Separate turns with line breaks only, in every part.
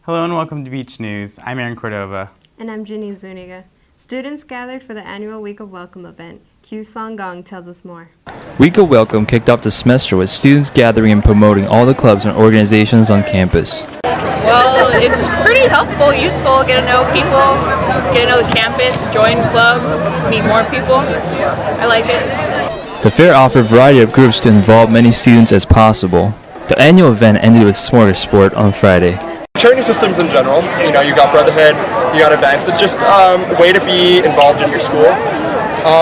Hello and welcome to Beach News. I'm Aaron Cordova.
And I'm Janine Zuniga. Students gathered for the annual Week of Welcome event. Q Song Gong tells us more.
Week of Welcome kicked off the semester with students gathering and promoting all the clubs and organizations on campus.
Well, it's pretty helpful, useful, get to know people, get to know the campus, join the club, meet more people. I like it.
The fair offered a variety of groups to involve many students as possible. The annual event ended with Smorgasport on Friday.
Charity systems in general, you got Brotherhood, you got events. It's just a way to be involved in your school.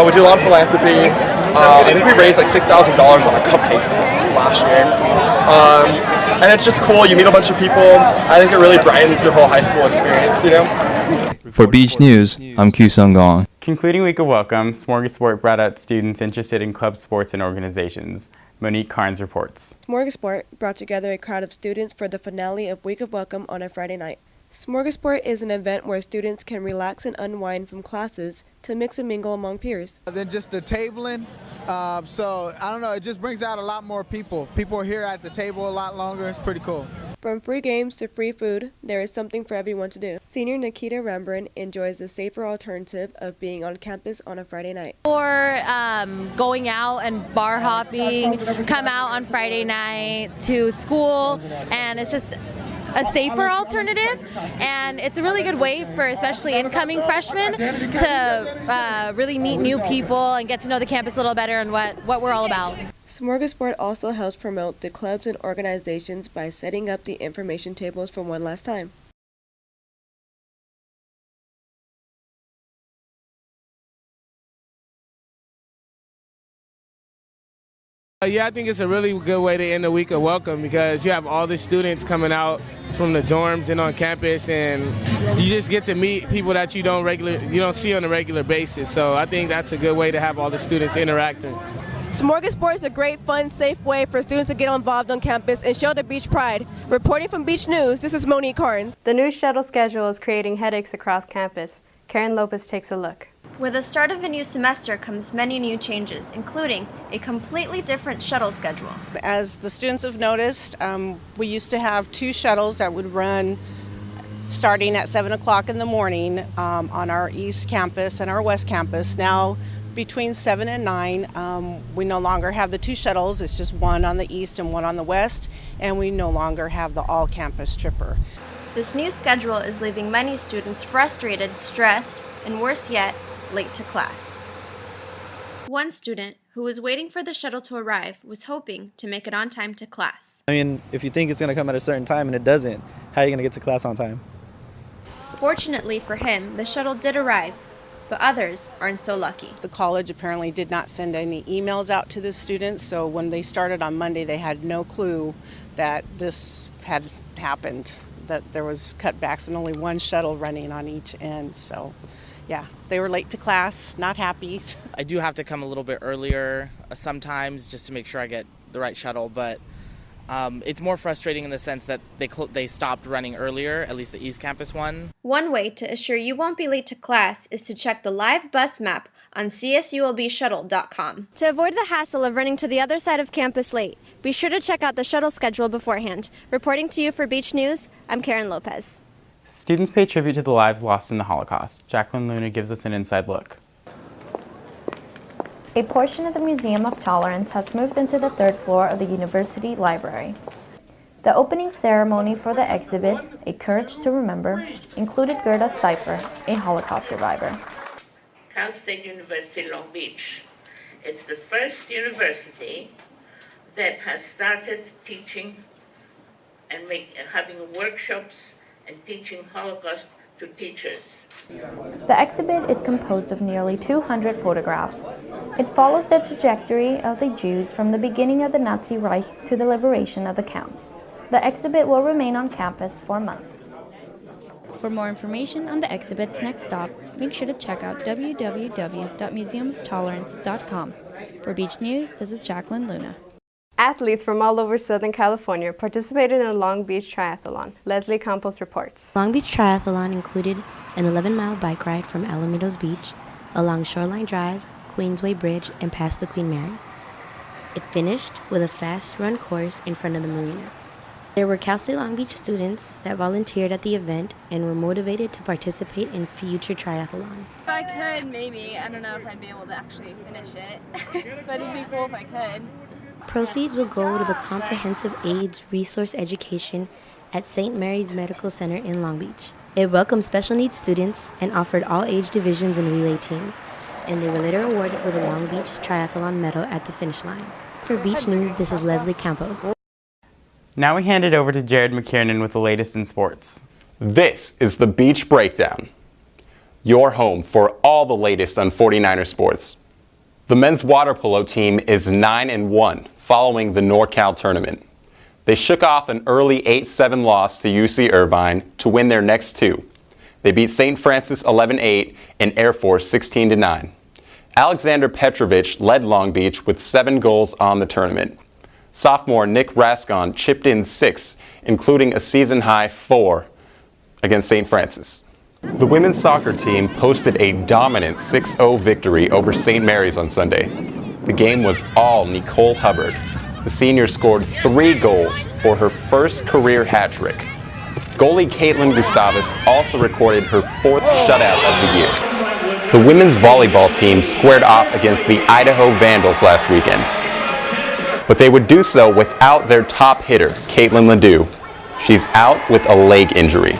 We do a lot of philanthropy. I think we raised like $6,000 on a cupcake last year. And it's just cool. You meet a bunch of people. I think it really brightens your whole high school experience,
For Beach News, I'm Q Sung Gong.
Concluding Week of Welcome, Smorgasbord brought out students interested in club sports and organizations. Monique Carnes reports.
Smorgasport brought together a crowd of students for the finale of Week of Welcome on a Friday night. Smorgasport is an event where students can relax and unwind from classes to mix and mingle among peers.
Than just the tabling, so I don't know, it just brings out a lot more people. People are here at the table a lot longer. It's pretty cool.
From free games to free food, there is something for everyone to do. Senior Nikita Rembrandt enjoys the safer alternative of being on campus on a Friday night.
Or going out and bar hopping, come out on Friday night to school, and it's just a safer alternative, and it's a really good way for especially incoming freshmen to really meet new people and get to know the campus a little better and what we're all about.
Smorgasbord also helps promote the clubs and organizations by setting up the information tables for one last time.
Yeah, I think it's a really good way to end the Week of Welcome because you have all the students coming out from the dorms and on campus, and you just get to meet people that you don't see on a regular basis. So I think that's a good way to have all the students interacting.
Smorgasbord is a great, fun, safe way for students to get involved on campus and show their beach pride. Reporting from Beach News, this is Monique Carnes.
The new shuttle schedule is creating headaches across campus. Karen Lopez takes a look.
With the start of a new semester comes many new changes, including a completely different shuttle schedule.
As the students have noticed, we used to have 2 shuttles that would run starting at 7 o'clock in the morning on our east campus and our west campus. Now, between 7 and 9, we no longer have the 2 shuttles. It's just one on the east and one on the west, and we no longer have the all-campus tripper.
This new schedule is leaving many students frustrated, stressed, and worse yet, late to class. One student who was waiting for the shuttle to arrive was hoping to make it on time to class.
I mean, if you think it's going to come at a certain time and it doesn't, how are you going to get to class on time?
Fortunately for him, the shuttle did arrive, but others aren't so lucky.
The college apparently did not send any emails out to the students, so when they started on Monday, they had no clue that this had happened, that there was cutbacks and only one shuttle running on each end. So yeah, they were late to class, not happy.
I do have to come a little bit earlier sometimes just to make sure I get the right shuttle, but it's more frustrating in the sense that they stopped running earlier, at least the East Campus one.
One way to assure you won't be late to class is to check the live bus map on csulbshuttle.com. To avoid the hassle of running to the other side of campus late, be sure to check out the shuttle schedule beforehand. Reporting to you for Beach News, I'm Karen Lopez.
Students pay tribute to the lives lost in the Holocaust. Jacqueline Luna gives us an inside look.
A portion of the Museum of Tolerance has moved into the 3rd floor of the University Library. The opening ceremony for the exhibit, A Courage to Remember, included Gerda Seifer, a Holocaust survivor.
Cal State University Long Beach. It's the first university that has started teaching and having workshops and teaching Holocaust to teachers.
The exhibit is composed of nearly 200 photographs. It follows the trajectory of the Jews from the beginning of the Nazi Reich to the liberation of the camps. The exhibit will remain on campus for a month.
For more information on the exhibit's next stop, make sure to check out www.museumoftolerance.com. For Beach News, this is Jacqueline Luna.
Athletes from all over Southern California participated in the Long Beach Triathlon. Leslie Campos reports.
Long Beach Triathlon included an 11-mile bike ride from Alamitos Beach, along Shoreline Drive, Queensway Bridge, and past the Queen Mary. It finished with a fast run course in front of the marina. There were Cal State Long Beach students that volunteered at the event and were motivated to participate in future triathlons.
If I could, maybe. I don't know if I'd be able to actually finish it, but it'd be cool if I could.
Proceeds will go to the Comprehensive AIDS Resource Education at St. Mary's Medical Center in Long Beach. It welcomed special needs students and offered all age divisions and relay teams, and they were later awarded with a Long Beach Triathlon medal at the finish line. For Beach News, this is Leslie Campos.
Now we hand it over to Jared McKiernan with the latest in sports.
This is the Beach Breakdown, your home for all the latest on 49er sports. The men's water polo team is 9-1 following the NorCal tournament. They shook off an early 8-7 loss to UC Irvine to win their next two. They beat St. Francis 11-8 and Air Force 16-9. Alexander Petrovich led Long Beach with 7 goals on the tournament. Sophomore Nick Rascon chipped in 6, including a season-high 4 against St. Francis. The women's soccer team posted a dominant 6-0 victory over St. Mary's on Sunday. The game was all Nicole Hubbard. The senior scored 3 goals for her first career hat trick. Goalie Caitlin Gustavus also recorded her 4th shutout of the year. The women's volleyball team squared off against the Idaho Vandals last weekend, but they would do so without their top hitter, Caitlin Ledoux. She's out with a leg injury.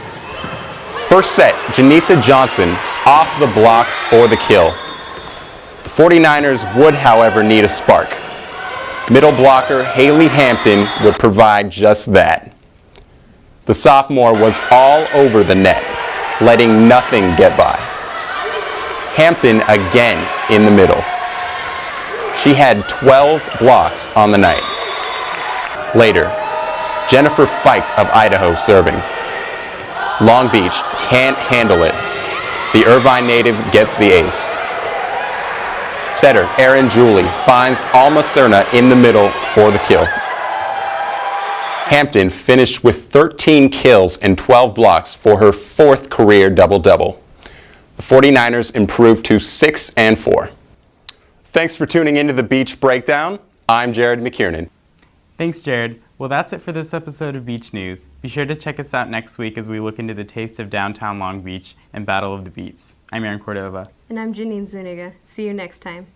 First set, Janisa Johnson off the block for the kill. The 49ers would, however, need a spark. Middle blocker Haley Hampton would provide just that. The sophomore was all over the net, letting nothing get by. Hampton again in the middle. She had 12 blocks on the night. Later, Jennifer Feicht of Idaho serving. Long Beach can't handle it. The Irvine native gets the ace. Setter Erin Julie finds Alma Serna in the middle for the kill. Hampton finished with 13 kills and 12 blocks for her 4th career double-double. The 49ers improved to 6-4. Thanks for tuning into the Beach Breakdown. I'm Jared McKiernan.
Thanks, Jared. Well, that's it for this episode of Beach News. Be sure to check us out next week as we look into the taste of downtown Long Beach and Battle of the Beats. I'm Aaron Cordova.
And I'm Janine Zuniga. See you next time.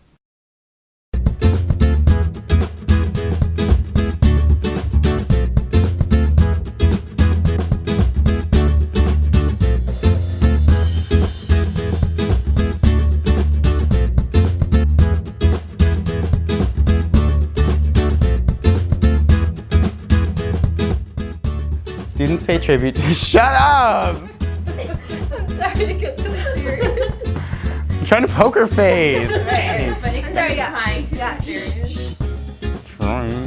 Students pay tribute to... Shut up!
I'm sorry to get so serious.
I'm trying to poker face.
Right, but you can start trying to get serious.
Trying.